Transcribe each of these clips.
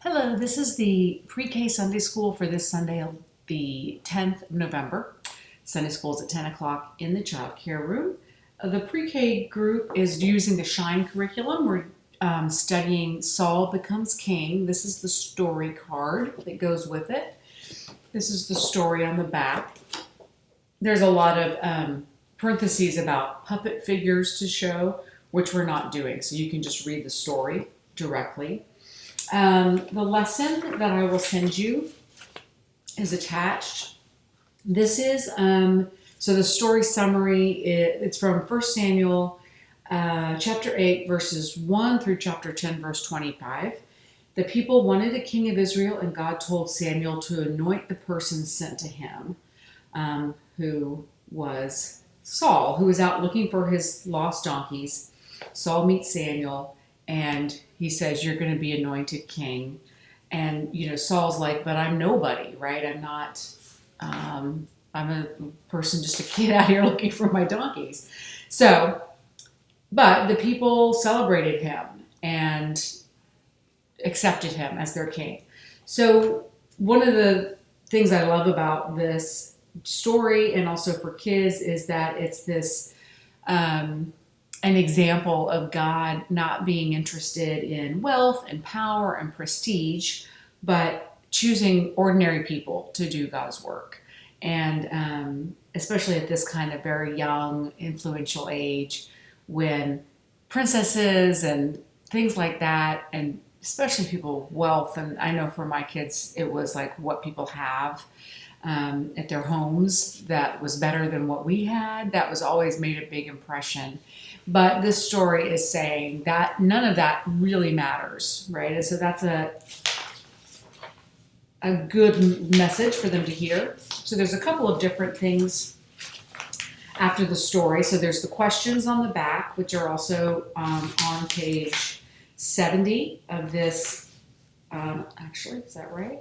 Hello, this is the pre-K Sunday School for this Sunday, the 10th of November. Sunday School is at 10 o'clock in the child care room. The pre-K group is using the Shine curriculum. We're studying Saul Becomes King. This is the story card that goes with it. This is the story on the back. There's a lot of parentheses about puppet figures to show, which we're not doing. So you can just read the story directly. The lesson that I will send you is attached. This is, so the story summary, it's from 1 Samuel chapter 8, verses 1 through chapter 10, verse 25. The people wanted a king of Israel, and God told Samuel to anoint the person sent to him, who was Saul, who was out looking for his lost donkeys. Saul meets Samuel, and he says, "You're going to be anointed king." And, Saul's like, "But I'm nobody, right? I'm not, I'm a person, just a kid out here looking for my donkeys." So, but the people celebrated him and accepted him as their king. So one of the things I love about this story, and also for kids, is that it's this, an example of God not being interested in wealth and power and prestige, but choosing ordinary people to do God's work. And especially at this kind of very young, influential age, when princesses and things like that, and especially people with wealth, and I know for my kids, it was like what people have at their homes that was better than what we had. That was always made a big impression. But this story is saying that none of that really matters, right? And so that's a good message for them to hear. So there's a couple of different things after the story. So there's the questions on the back, which are also on page 70 of this. Actually, is that right?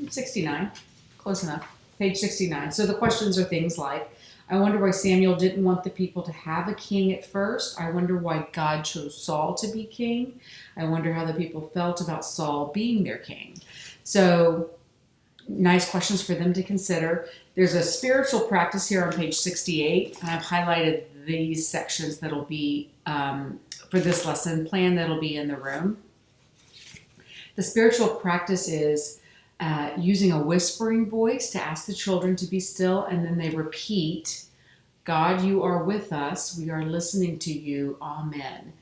69, close enough. Page 69. So the questions are things like, I wonder why Samuel didn't want the people to have a king at first. I wonder why God chose Saul to be king. I wonder how the people felt about Saul being their king. So nice questions for them to consider. There's a spiritual practice here on page 68. And I've highlighted these sections that'll be, for this lesson plan, that'll be in the room. The spiritual practice is using a whispering voice to ask the children to be still, and then they repeat, "God, you are with us. We are listening to you. Amen."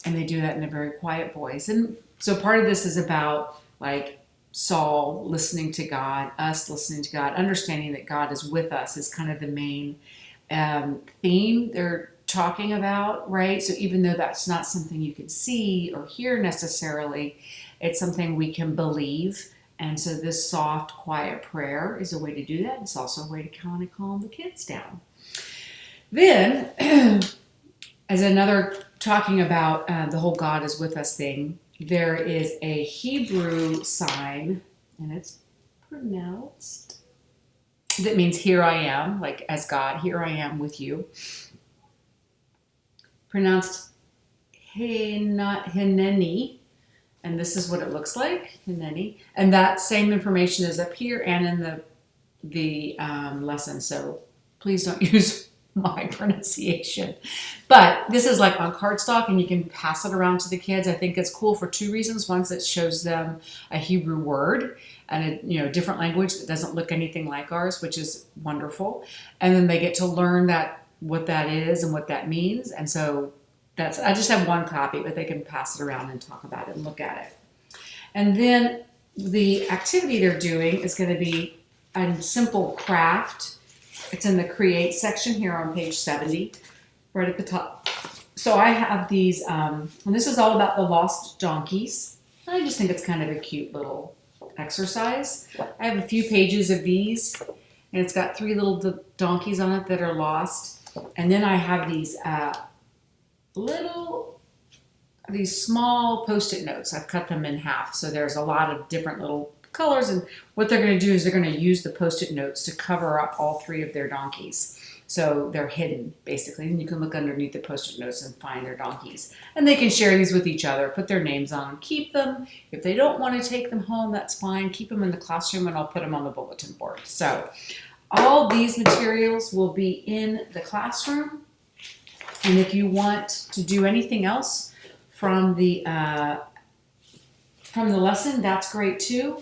And they do that in a very quiet voice. And so part of this is about like Saul listening to God, us listening to God, understanding that God is with us is kind of the main theme they're talking about, right? So even though that's not something you can see or hear necessarily, it's something we can believe. And so this soft, quiet prayer is a way to do that. It's also a way to kind of calm the kids down. Then, as another, talking about the whole God is with us thing, there is a Hebrew sign, and it's pronounced, that means here I am, like as God, here I am with you. Pronounced Hineni. And this is what it looks like, Hineni. And that same information is up here and in the lesson. So please don't use my pronunciation. But this is like on cardstock, and you can pass it around to the kids. I think it's cool for two reasons. One, it shows them a Hebrew word and a different language that doesn't look anything like ours, which is wonderful. And then they get to learn what that is and what that means. And so I just have one copy, but they can pass it around and talk about it and look at it. And then the activity they're doing is going to be a simple craft. It's in the Create section here on page 70, right at the top. So I have these, and this is all about the lost donkeys. I just think it's kind of a cute little exercise. I have a few pages of these, and it's got 3 little donkeys on it that are lost. And then I have these small Post-it notes. I've cut them in half, so there's a lot of different little colors, and what they're going to do is they're going to use the Post-it notes to cover up all 3 of their donkeys. So they're hidden, basically, and you can look underneath the post-it notes and find their donkeys. And they can share these with each other, put their names on them, keep them. If they don't want to take them home, that's fine. Keep them in the classroom, and I'll put them on the bulletin board. So all these materials will be in the classroom. And if you want to do anything else from the lesson, that's great too.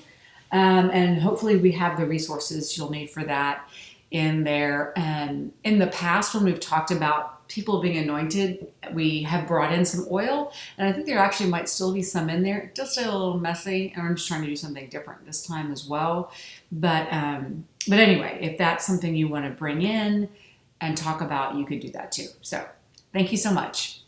And hopefully we have the resources you'll need for that in there. And in the past, when we've talked about people being anointed, we have brought in some oil, and I think there actually might still be some in there. Just a little messy, and I'm just trying to do something different this time as well. But anyway, if that's something you want to bring in and talk about, you could do that too. So thank you so much.